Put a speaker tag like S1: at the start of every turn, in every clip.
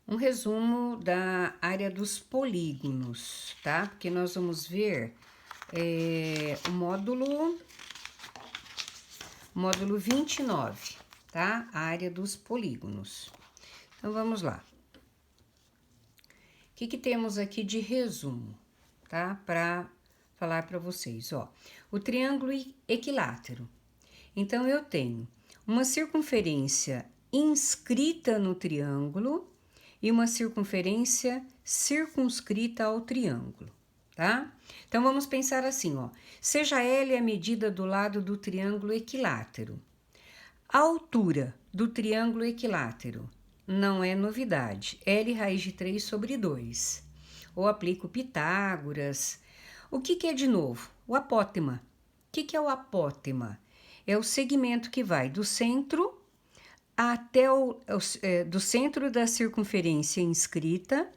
S1: Um resumo da área dos polígonos, tá? Porque nós vamos ver o módulo 29, tá? A área dos polígonos. Então, vamos lá. O que temos aqui de resumo, tá? Para falar para vocês, ó. O triângulo equilátero. Então, eu tenho uma circunferência inscrita no triângulo e uma circunferência circunscrita ao triângulo, tá? Então, vamos pensar assim, ó. Seja L a medida do lado do triângulo equilátero. A altura do triângulo equilátero não é novidade. L raiz de 3 sobre 2. Ou aplico Pitágoras. O que é de novo? O apótema. O que é o apótema? É o segmento que vai do centro até do centro da circunferência inscrita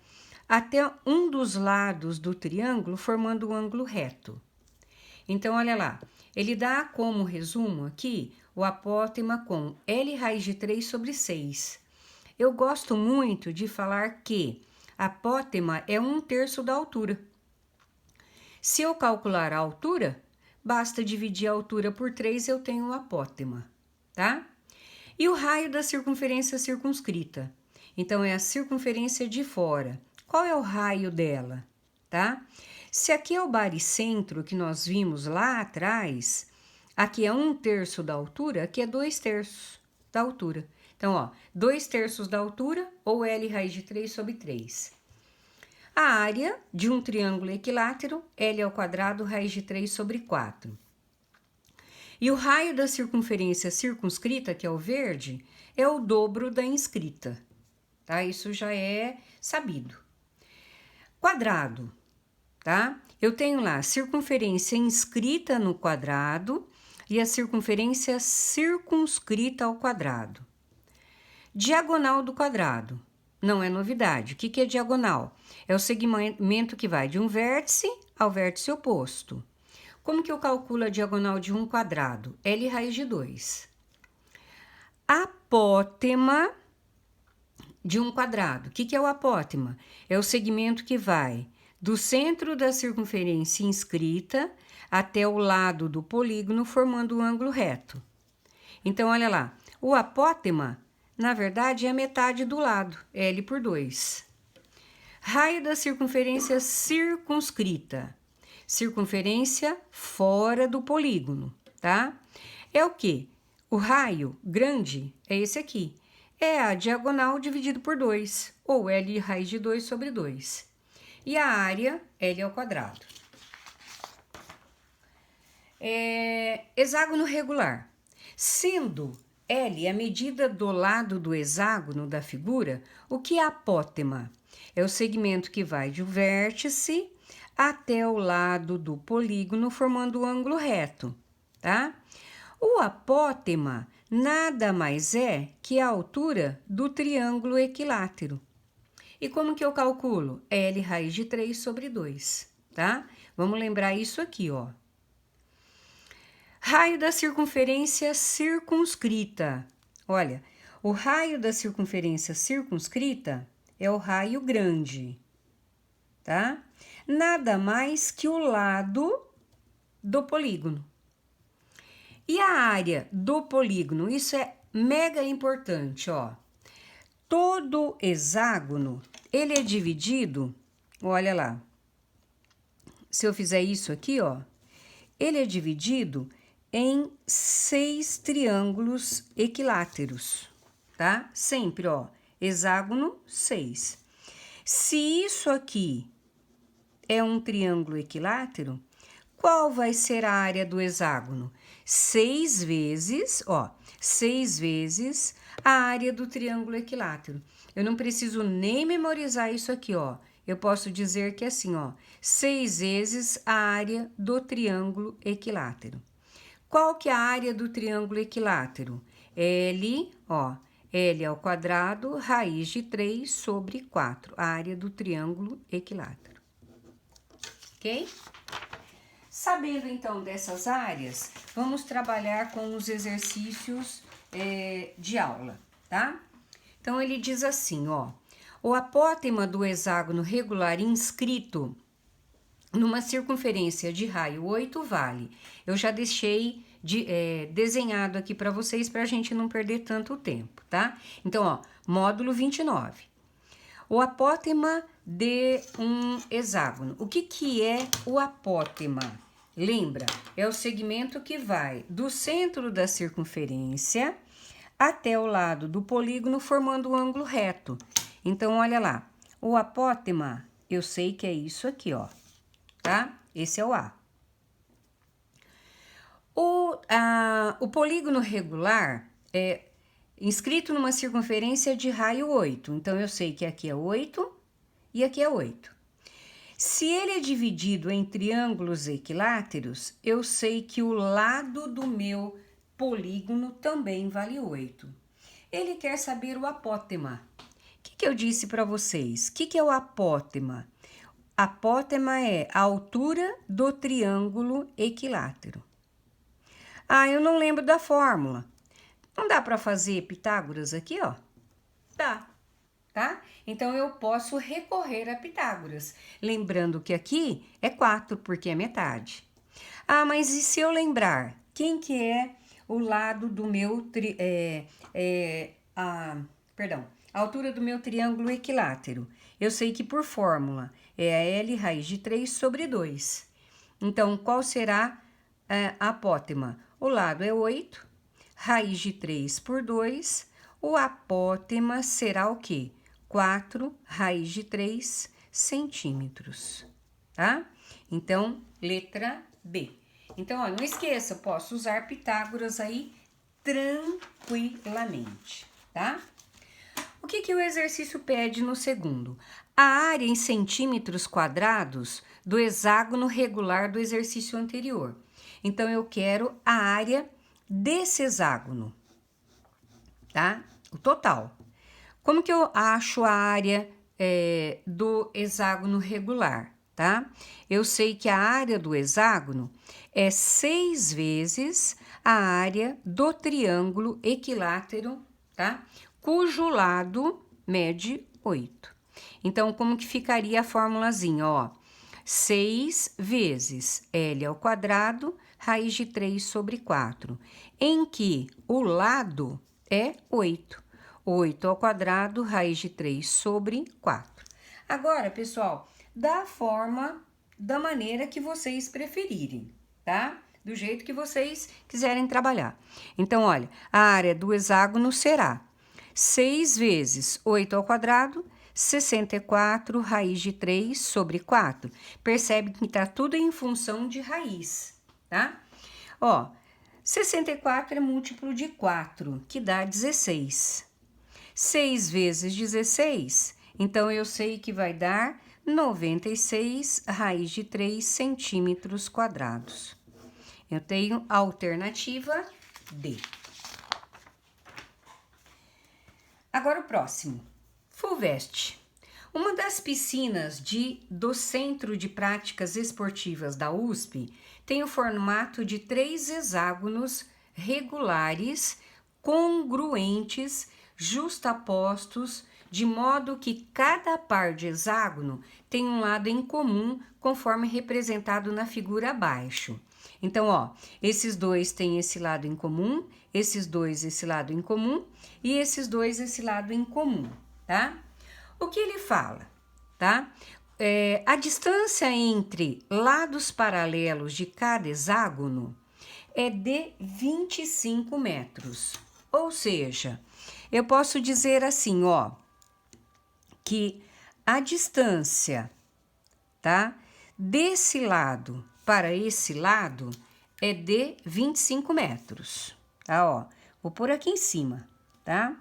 S1: até um dos lados do triângulo, formando um ângulo reto. Então, olha lá, ele dá como resumo aqui o apótema com L raiz de 3 sobre 6. Eu gosto muito de falar que apótema é 1/3 da altura. Se eu calcular a altura, basta dividir a altura por 3, eu tenho o apótema, tá? E o raio da circunferência circunscrita? Então, é a circunferência de fora. Qual é o raio dela, tá? Se aqui é o baricentro que nós vimos lá atrás, aqui é 1/3 da altura, aqui é 2/3 da altura. Então, ó, 2/3 da altura ou L raiz de 3 sobre 3. A área de um triângulo equilátero, L ao quadrado raiz de 3 sobre 4. E o raio da circunferência circunscrita, que é o verde, é o dobro da inscrita, tá? Isso já é sabido. Quadrado, tá? Eu tenho lá a circunferência inscrita no quadrado e a circunferência circunscrita ao quadrado. Diagonal do quadrado, não é novidade. O que é diagonal? É o segmento que vai de um vértice ao vértice oposto. Como que eu calculo a diagonal de um quadrado? L raiz de 2. Apótema de um quadrado. O que é o apótema? É o segmento que vai do centro da circunferência inscrita até o lado do polígono, formando um ângulo reto. Então, olha lá. O apótema, na verdade, é a metade do lado, L por 2. Raio da circunferência circunscrita. Circunferência fora do polígono, tá? É o quê? O raio grande é esse aqui. É a diagonal dividido por 2, ou L raiz de 2 sobre 2. E a área, L ao quadrado. Hexágono regular. Sendo L a medida do lado do hexágono da figura, o que é apótema? É o segmento que vai de um vértice até o lado do polígono, formando um ângulo reto, tá? O apótema nada mais é que a altura do triângulo equilátero. E como que eu calculo? L raiz de 3 sobre 2, tá? Vamos lembrar isso aqui, ó. Raio da circunferência circunscrita. Olha, o raio da circunferência circunscrita é o raio grande, tá? Nada mais que o lado do polígono. E a área do polígono, isso é mega importante, ó. Todo hexágono, ele é dividido, olha lá. Se eu fizer isso aqui, ó, ele é dividido em 6 triângulos equiláteros, tá? Sempre, ó, hexágono 6. Se isso aqui é um triângulo equilátero, qual vai ser a área do hexágono? 6 vezes, ó, 6 vezes a área do triângulo equilátero. Eu não preciso nem memorizar isso aqui, ó. Eu posso dizer que é assim, ó, 6 vezes a área do triângulo equilátero. Qual que é a área do triângulo equilátero? L, ó, L ao quadrado, raiz de 3 sobre 4, a área do triângulo equilátero. Ok? Sabendo, então, dessas áreas, vamos trabalhar com os exercícios de aula, tá? Então, ele diz assim, ó. O apótema do hexágono regular inscrito numa circunferência de raio 8 vale. Eu já deixei desenhado aqui para vocês para a gente não perder tanto tempo, tá? Então, ó, módulo 29. O apótema de um hexágono. O que é o apótema? Lembra? É o segmento que vai do centro da circunferência até o lado do polígono, formando um ângulo reto. Então, olha lá. O apótema, eu sei que é isso aqui, ó. Tá? Esse é o A. O polígono regular é inscrito numa circunferência de raio 8. Então, eu sei que aqui é 8 e aqui é 8. Se ele é dividido em triângulos equiláteros, eu sei que o lado do meu polígono também vale 8. Ele quer saber o apótema. O que eu disse para vocês? O que é o apótema? Apótema é a altura do triângulo equilátero. Ah, eu não lembro da fórmula. Não dá para fazer Pitágoras aqui, ó? Dá, tá? Então, eu posso recorrer a Pitágoras. Lembrando que aqui é 4, porque é metade. Ah, mas e se eu lembrar? Quem que é o lado do meu... a altura do meu triângulo equilátero? Eu sei que por fórmula é a L raiz de 3 sobre 2. Então, qual será a apótema? O lado é 8, raiz de 3 por 2, o apótema será o quê? 4 raiz de 3 centímetros, tá? Então, letra B. Então, ó, não esqueça, eu posso usar Pitágoras aí tranquilamente, tá? O que o exercício pede no segundo? A área em centímetros quadrados do hexágono regular do exercício anterior. Então, eu quero a área desse hexágono, tá? O total. Como que eu acho a área do hexágono regular, tá? Eu sei que a área do hexágono é 6 vezes a área do triângulo equilátero, tá? Cujo lado mede 8. Então, como que ficaria a formulazinha, ó? 6 vezes L ao quadrado, raiz de 3 sobre 4, em que o lado é 8. 8 ao quadrado, raiz de 3 sobre 4. Agora, pessoal, da maneira que vocês preferirem, tá? Do jeito que vocês quiserem trabalhar. Então, olha, a área do hexágono será 6 vezes 8 ao quadrado, 64 raiz de 3 sobre 4. Percebe que tá tudo em função de raiz, tá? Ó, 64 é múltiplo de 4, que dá 16. 6 vezes 16, então eu sei que vai dar 96 raiz de 3 centímetros quadrados. Eu tenho a alternativa D. Agora o próximo. Fulvestre. Uma das piscinas do Centro de Práticas Esportivas da USP tem o formato de 3 hexágonos regulares, congruentes, justapostos, de modo que cada par de hexágono tem um lado em comum, conforme representado na figura abaixo. Então, ó, esses dois têm esse lado em comum, esses dois esse lado em comum e esses dois esse lado em comum, tá? O que ele fala, tá? A distância entre lados paralelos de cada hexágono é de 25 metros. Ou seja, eu posso dizer assim, ó, que a distância, tá? Desse lado para esse lado é de 25 metros, tá? Ó, vou pôr aqui em cima, tá?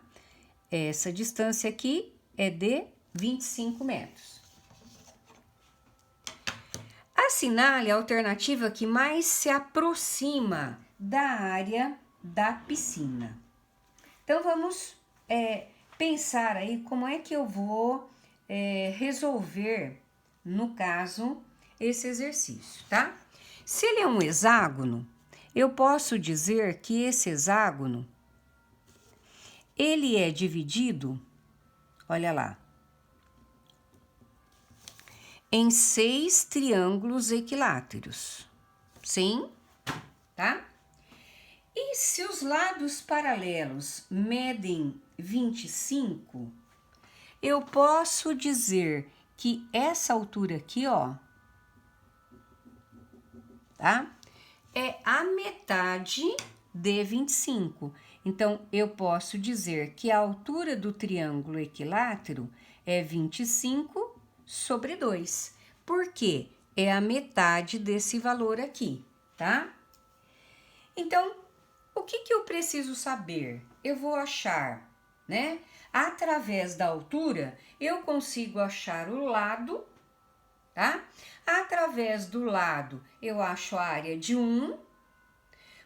S1: Essa distância aqui é de 25 metros. Assinale a alternativa que mais se aproxima da área da piscina. Então, vamos pensar aí como é que eu vou resolver, no caso, esse exercício, tá? Se ele é um hexágono, eu posso dizer que esse hexágono, ele é dividido, olha lá, em 6 triângulos equiláteros. Sim? Tá? E se os lados paralelos medem 25, eu posso dizer que essa altura aqui, ó, tá? É a metade de 25. Então, eu posso dizer que a altura do triângulo equilátero é 25 sobre 2. Por quê? É a metade desse valor aqui, tá? Então, o que eu preciso saber? Eu vou achar, né? Através da altura, eu consigo achar o lado, tá? Através do lado, eu acho a área de 1,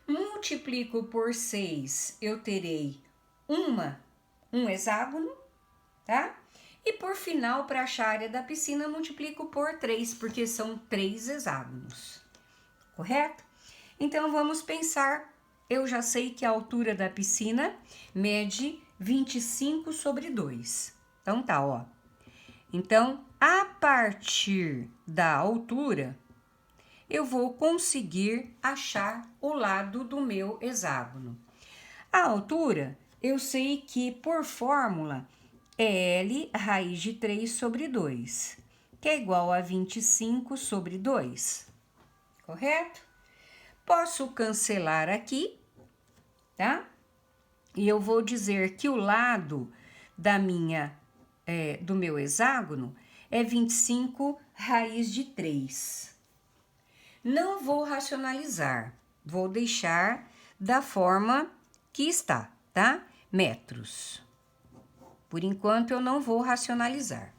S1: multiplico por 6, eu terei um hexágono, tá? E por final, para achar a área da piscina, multiplico por 3, porque são 3 hexágonos, correto? Então, vamos pensar, eu já sei que a altura da piscina mede 25 sobre 2. Então, tá, ó. Então, a partir da altura, eu vou conseguir achar o lado do meu hexágono. A altura, eu sei que por fórmula é L raiz de 3 sobre 2, que é igual a 25 sobre 2, correto? Posso cancelar aqui, tá? E eu vou dizer que o lado do meu hexágono é 25 raiz de 3. Não vou racionalizar, vou deixar da forma que está, tá? Metros. Por enquanto, eu não vou racionalizar.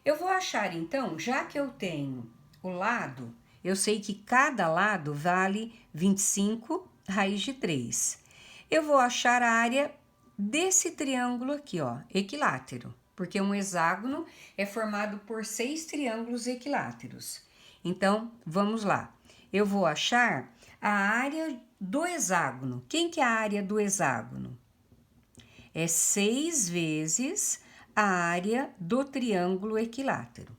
S1: Eu vou achar, então, já que eu tenho o lado, eu sei que cada lado vale 25 raiz de 3. Eu vou achar a área desse triângulo aqui, ó, equilátero, porque um hexágono é formado por 6 triângulos equiláteros. Então, vamos lá. Eu vou achar a área do hexágono. Quem que é a área do hexágono? É 6 vezes a área do triângulo equilátero.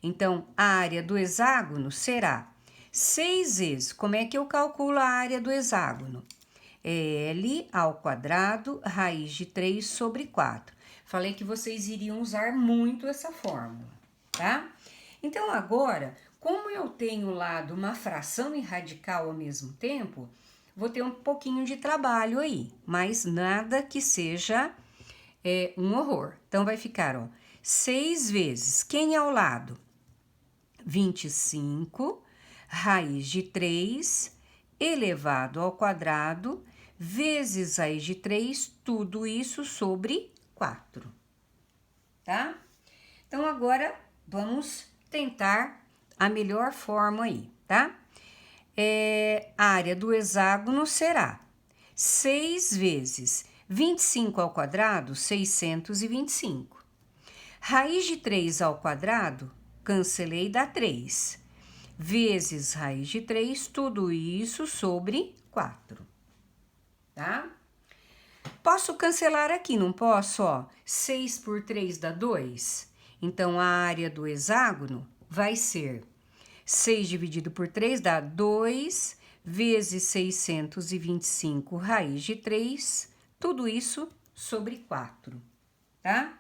S1: Então, a área do hexágono será 6 vezes. Como é que eu calculo a área do hexágono? É L ao quadrado, raiz de 3 sobre 4. Falei que vocês iriam usar muito essa fórmula, tá? Então, agora, como eu tenho lá uma fração e radical ao mesmo tempo, vou ter um pouquinho de trabalho aí, mas nada que seja um horror. Então, vai ficar, ó, 6 vezes, quem é o lado? 25, raiz de 3, elevado ao quadrado, vezes raiz de 3, tudo isso sobre 4, tá? Então, agora, vamos tentar a melhor forma aí, tá? A área do hexágono será 6 vezes 25 ao quadrado, 625. Raiz de 3 ao quadrado, cancelei, dá 3. Vezes raiz de 3, tudo isso sobre 4. Tá? Posso cancelar aqui, não posso? Ó, 6 por 3 dá 2. Então, a área do hexágono vai ser 6 dividido por 3 dá 2 vezes 625 raiz de 3, tudo isso sobre 4, tá?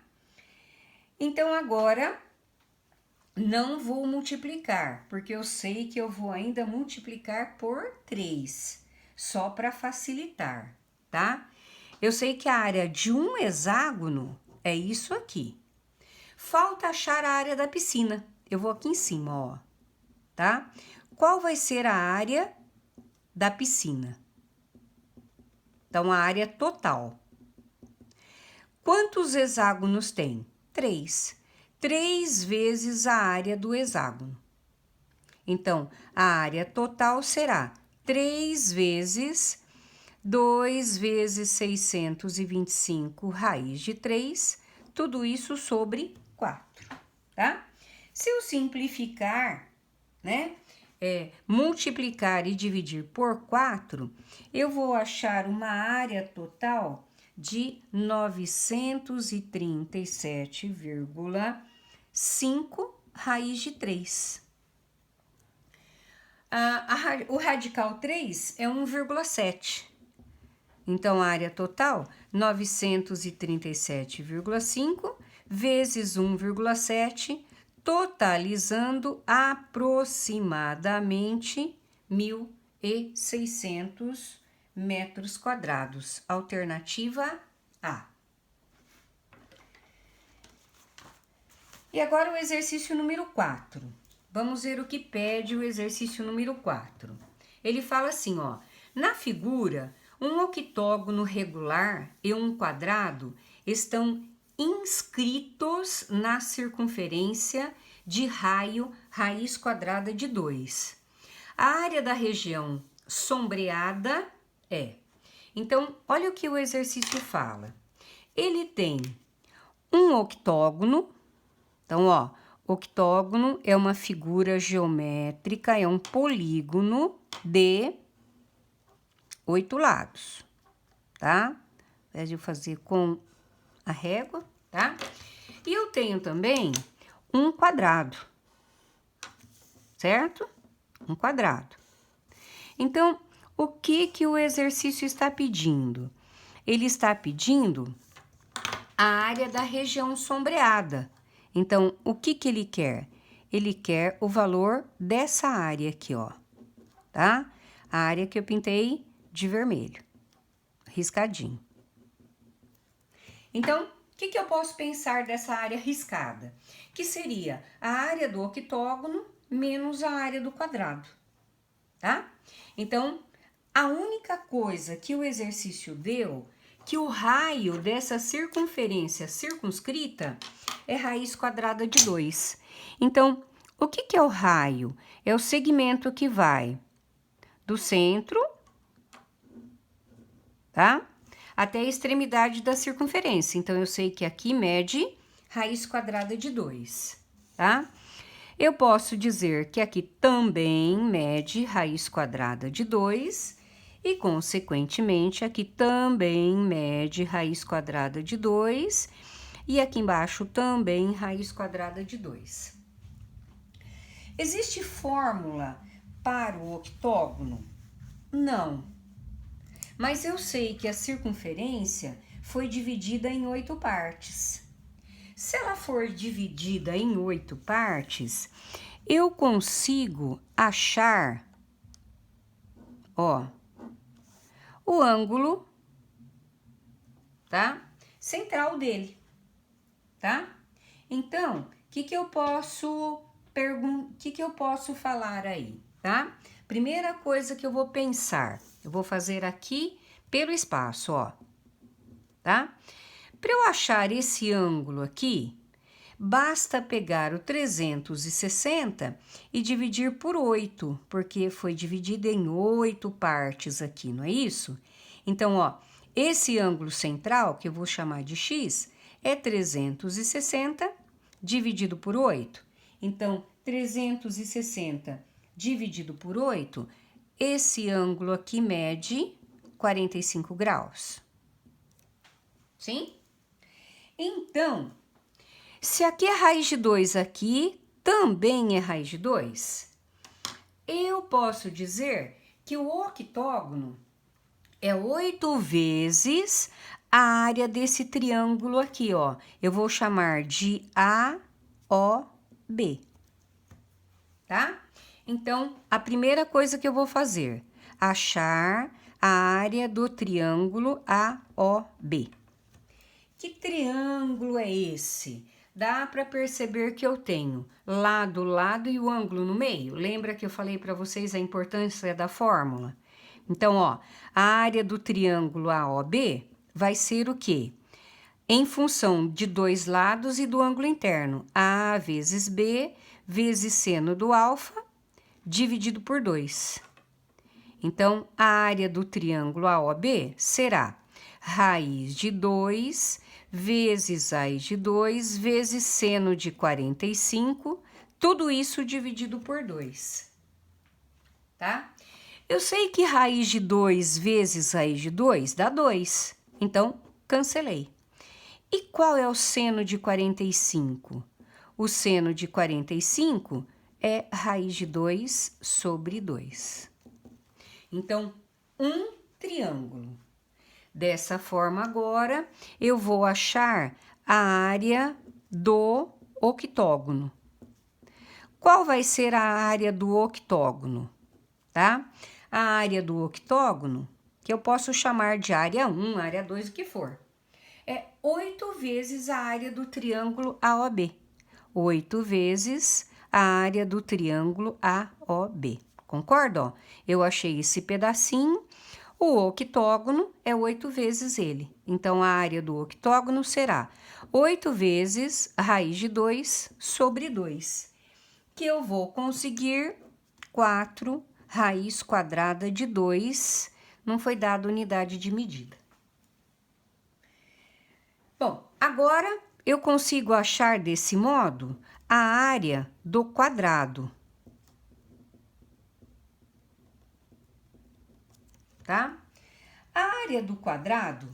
S1: Então, agora, não vou multiplicar, porque eu sei que eu vou ainda multiplicar por 3, só para facilitar, tá? Eu sei que a área de um hexágono é isso aqui. Falta achar a área da piscina. Eu vou aqui em cima, ó, tá? Qual vai ser a área da piscina? Então, a área total. Quantos hexágonos tem? 3. 3 vezes a área do hexágono. Então, a área total será 3 vezes 2 vezes 625 raiz de 3, tudo isso sobre 4, tá? Se eu simplificar, né, multiplicar e dividir por 4, eu vou achar uma área total de 937,6 5 raiz de 3. O radical 3 é 1,7. Então, a área total, 937,5 vezes 1,7, totalizando aproximadamente 1.600 metros quadrados. Alternativa A. E agora o exercício número 4. Vamos ver o que pede o exercício número 4. Ele fala assim, ó, na figura, um octógono regular e um quadrado estão inscritos na circunferência de raio raiz quadrada de 2. A área da região sombreada é. Então, olha o que o exercício fala. Ele tem um octógono. Então, ó, octógono é uma figura geométrica, é um polígono de 8 lados, tá? Pode fazer com a régua, tá? E eu tenho também um quadrado, certo? Um quadrado. Então, o que o exercício está pedindo? Ele está pedindo a área da região sombreada. Então, o que ele quer? Ele quer o valor dessa área aqui, ó, tá? A área que eu pintei de vermelho, riscadinho. Então, o que eu posso pensar dessa área riscada? Que seria a área do octógono menos a área do quadrado, tá? Então, a única coisa que o exercício deu, que o raio dessa circunferência circunscrita é raiz quadrada de 2. Então, o que é o raio? É o segmento que vai do centro, tá? Até a extremidade da circunferência. Então, eu sei que aqui mede raiz quadrada de 2, tá? Eu posso dizer que aqui também mede raiz quadrada de 2 e, consequentemente, aqui também mede raiz quadrada de 2 e aqui embaixo também raiz quadrada de 2. Existe fórmula para o octógono? Não. Mas eu sei que a circunferência foi dividida em 8 partes. Se ela for dividida em 8 partes, eu consigo achar, ó, o ângulo, tá? Central dele, tá? Então, o que eu posso falar aí, tá? Primeira coisa que eu vou pensar, eu vou fazer aqui pelo espaço, ó, tá? Para eu achar esse ângulo aqui, basta pegar o 360 e dividir por 8, porque foi dividido em 8 partes aqui, não é isso? Então, ó, esse ângulo central, que eu vou chamar de x, é 360 dividido por 8. Então, 360 dividido por 8, esse ângulo aqui mede 45 graus. Sim? Então, se aqui é raiz de 2, aqui também é raiz de 2, eu posso dizer que o octógono é 8 vezes a área desse triângulo aqui, ó. Eu vou chamar de AOB, tá? Então, a primeira coisa que eu vou fazer, achar a área do triângulo AOB. Que triângulo é esse? Dá para perceber que eu tenho lado, lado e o ângulo no meio. Lembra que eu falei para vocês a importância da fórmula? Então, ó, a área do triângulo AOB vai ser o quê? Em função de 2 lados e do ângulo interno. A vezes B vezes seno do alfa dividido por 2. Então, a área do triângulo AOB será raiz de 2 vezes raiz de 2 vezes seno de 45, tudo isso dividido por 2, tá? Eu sei que raiz de 2 vezes raiz de 2 dá 2, então cancelei. E qual é o seno de 45? o seno de 45 é raiz de 2 sobre 2. Então, um triângulo. Dessa forma, agora, eu vou achar a área do octógono. Qual vai ser a área do octógono, tá? A área do octógono, que eu posso chamar de área 1, área 2, o que for, é 8 vezes a área do triângulo AOB. 8 vezes a área do triângulo AOB. Concorda? Ó, eu achei esse pedacinho. O octógono é 8 vezes ele. Então, a área do octógono será 8 vezes raiz de 2 sobre 2. Que eu vou conseguir 4 raiz quadrada de 2. Não foi dada unidade de medida. Bom, agora eu consigo achar desse modo a área do quadrado. Tá? A área do quadrado,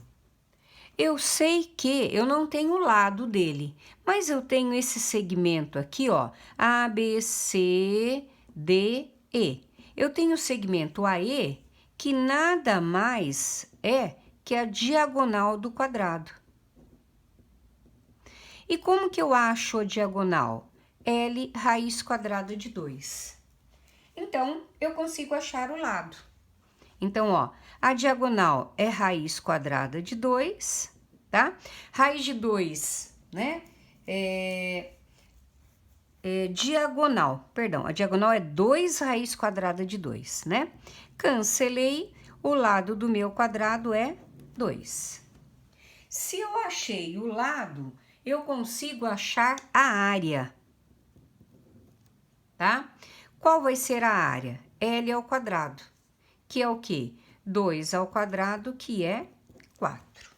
S1: eu sei que eu não tenho o lado dele, mas eu tenho esse segmento aqui, ó, A, B, C, D, E. Eu tenho o segmento AE, que nada mais é que a diagonal do quadrado. E como que eu acho a diagonal? L raiz quadrada de 2. Então, eu consigo achar o lado. Então, ó, a diagonal é raiz quadrada de 2, tá? Raiz de 2, né? Diagonal, perdão, a diagonal é 2 raiz quadrada de 2, né? Cancelei, o lado do meu quadrado é 2. Se eu achei o lado, eu consigo achar a área, tá? Qual vai ser a área? L ao quadrado, que é o quê? 2 ao quadrado, que é 4.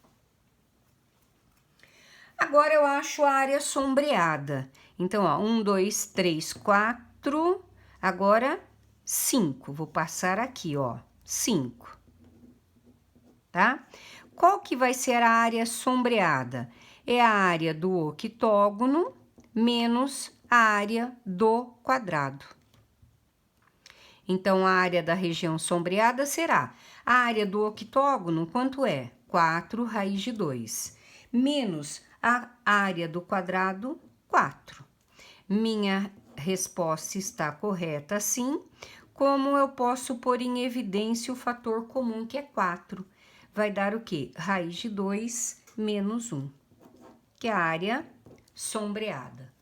S1: Agora, eu acho a área sombreada. Então, ó, 1, 2, 3, 4, agora 5. Vou passar aqui, ó, 5, tá? Qual que vai ser a área sombreada? É a área do octógono menos a área do quadrado. Então, a área da região sombreada será a área do octógono, quanto é? 4 raiz de 2, menos a área do quadrado, 4. Minha resposta está correta, sim. Como eu posso pôr em evidência o fator comum, que é 4? Vai dar o quê? Raiz de 2 menos 1, que é a área sombreada.